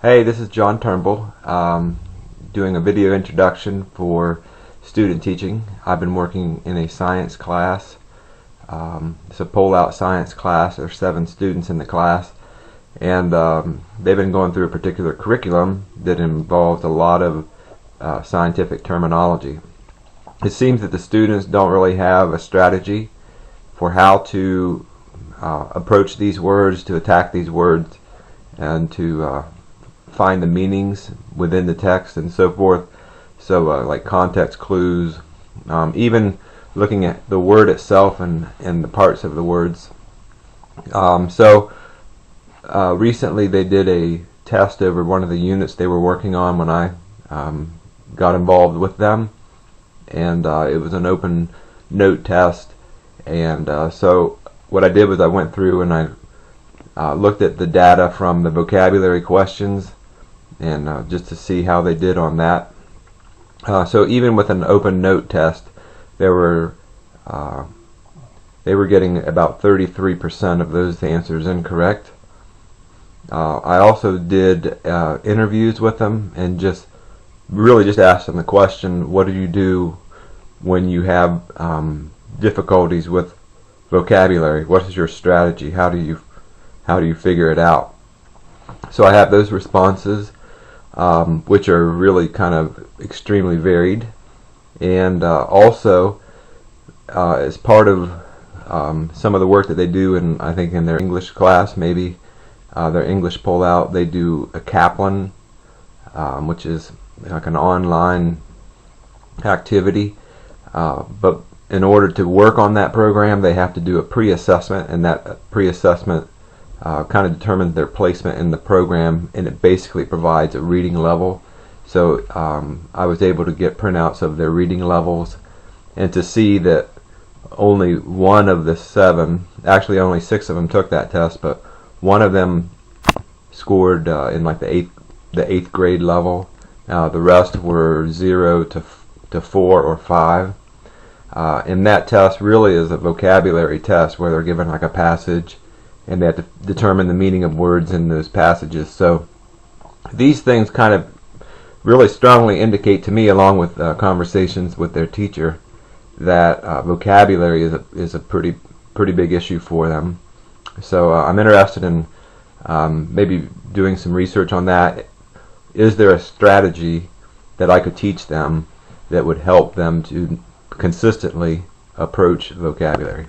Hey, this is John Turnbull, doing a video introduction for student teaching. I've been working in a science class. It's a pull-out science class. There are 7 students in the class, and they've been going through a particular curriculum that involves a lot of scientific terminology. It seems that the students don't really have a strategy for how to approach these words, to attack these words, and to find the meanings within the text and so forth. So like context clues, even looking at the word itself and the parts of the words. Recently they did a test over one of the units they were working on when I got involved with them, and it was an open note test. And so what I did was I went through and I looked at the data from the vocabulary questions, and just to see how they did on that. So even with an open note test, they were getting about 33% of those answers incorrect. I also did interviews with them and just asked them the question, what do you do when you have difficulties with vocabulary? What is your strategy? How do you figure it out? So I have those responses, which are really kind of extremely varied, and also as part of some of the work that they do, and I think in their English class, maybe their English pull-out, they do a Kaplan, which is like an online activity, but in order to work on that program they have to do a pre-assessment, and that pre-assessment kind of determines their placement in the program, and it basically provides a reading level. So I was able to get printouts of their reading levels, and to see that only one of the 7, actually only 6 of them took that test, but one of them scored in like the 8th grade level. The rest were 0 to 4 or 5. And that test really is a vocabulary test where they're given like a passage, and they have to determine the meaning of words in those passages. So these things kind of really strongly indicate to me, along with conversations with their teacher, that vocabulary is a pretty big issue for them. So I'm interested in maybe doing some research on that. Is there a strategy that I could teach them that would help them to consistently approach vocabulary?